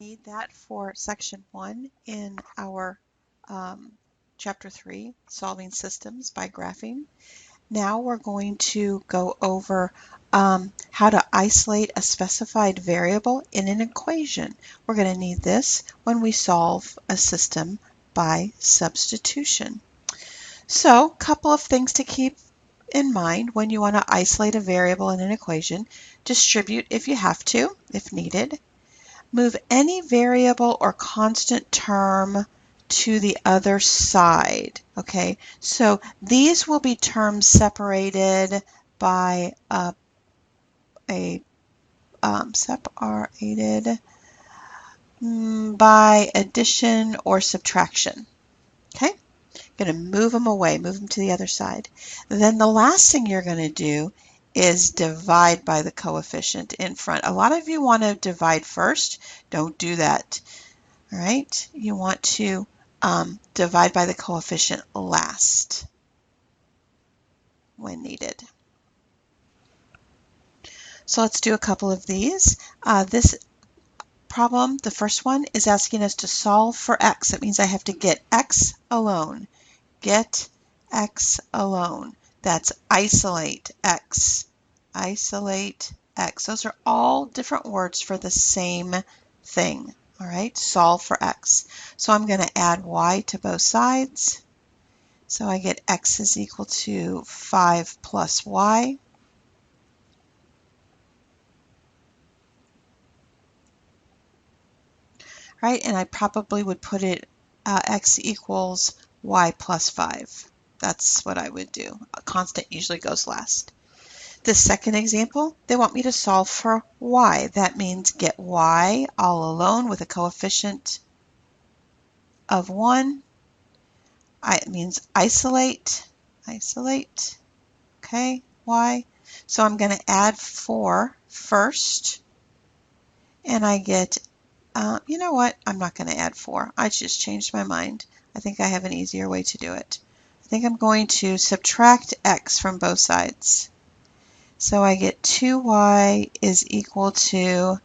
Need that for section 1 in our chapter 3, solving systems by graphing. Now we're going to go over how to isolate a specified variable in an equation. We're going to need this when we solve a system by substitution. So, a couple of things to keep in mind when you want to isolate a variable in an equation. Distribute if you have to, if needed. Move any variable or constant term to the other side. Okay, so these will be terms separated by by addition or subtraction. Okay, going to move them away, move them to the other side. Then the last thing you're going to do is divide by the coefficient in front. A lot of you want to divide first. Don't do that. All right, you want to divide by the coefficient last when needed. So let's do a couple of these. This problem, the first one, is asking us to solve for x. That means I have to get x alone. Get x alone. That's isolate x. Isolate x. Those are all different words for the same thing. All right, solve for x. So I'm going to add y to both sides. So I get x is equal to 5 plus y. Right, and I probably would put it x equals y plus 5. That's what I would do. A constant usually goes last. The second example, they want me to solve for y. That means get y all alone with a coefficient of 1. It means isolate, okay, y. So I'm going to add 4 first, and I get, you know what, I'm not going to add 4. I just changed my mind. I think I have an easier way to do it. I think I'm going to subtract x from both sides. So I get 2y is equal to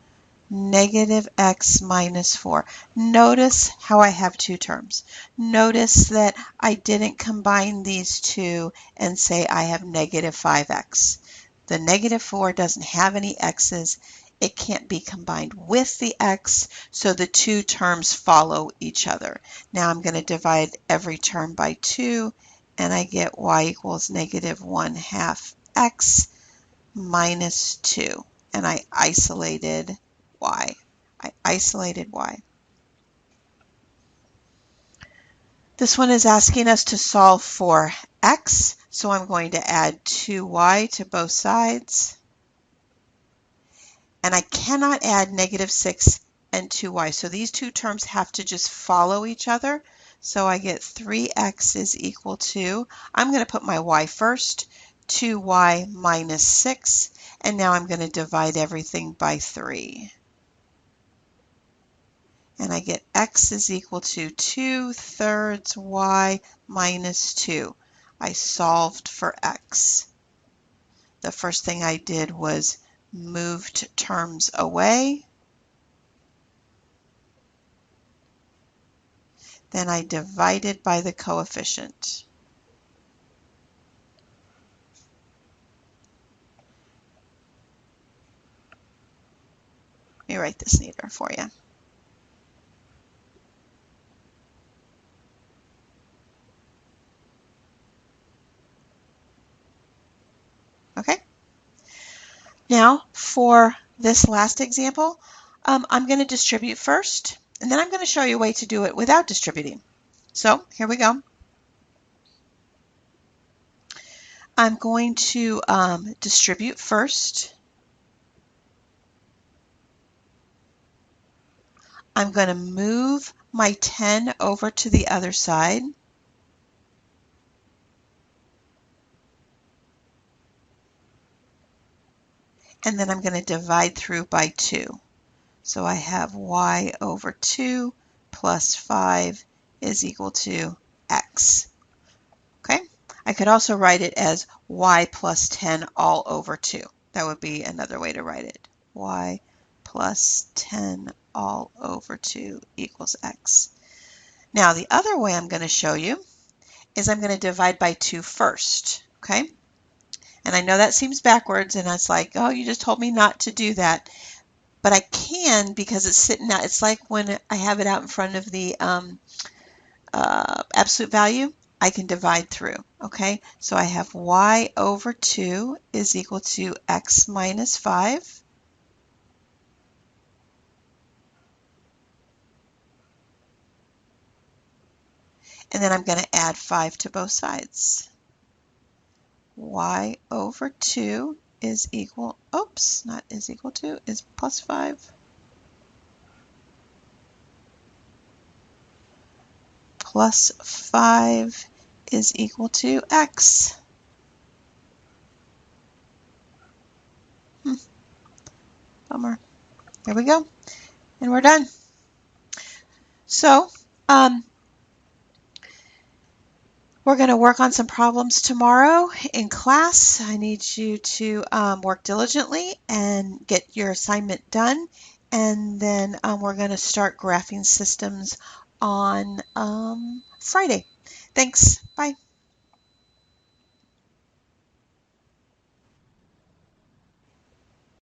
negative x minus 4. Notice how I have two terms. Notice that I didn't combine these two and say I have negative 5x. The negative 4 doesn't have any x's. It can't be combined with the x, so the two terms follow each other. Now I'm going to divide every term by 2, and I get y equals negative 1/2 x minus 2. And I isolated y. This one is asking us to solve for x, so I'm going to add 2y to both sides. And I cannot add negative 6 and 2y, so these two terms have to just follow each other. So I get 3x is equal to, I'm going to put my y first, 2y minus 6, and now I'm going to divide everything by 3. And I get x is equal to 2/3 y minus 2. I solved for x. The first thing I did was moved terms away. Then I divided by the coefficient. Let me write this neater for you. Okay. Now for this last example, I'm going to distribute first, and then I'm going to show you a way to do it without distributing. So here we go. I'm going to distribute first. I'm going to move my 10 over to the other side. And then I'm going to divide through by 2. So I have y over 2 plus 5 is equal to x. Okay? I could also write it as y plus 10 all over 2. That would be another way to write it. Y plus 10 all over 2 equals x. Now the other way I'm going to show you is I'm going to divide by 2 first, okay? And I know that seems backwards, and it's like, oh, you just told me not to do that. But I can because it's sitting out. It's like when I have it out in front of the absolute value, I can divide through, okay? So I have y over 2 is equal to x minus 5. And then I'm going to add 5 to both sides. Y over 2 is equal, oops, not is equal to, is plus 5. Plus 5 is equal to x. Bummer. There we go. And we're done. So, we're going to work on some problems tomorrow in class. I need you to work diligently and get your assignment done. And then we're going to start graphing systems on Friday. Thanks. Bye.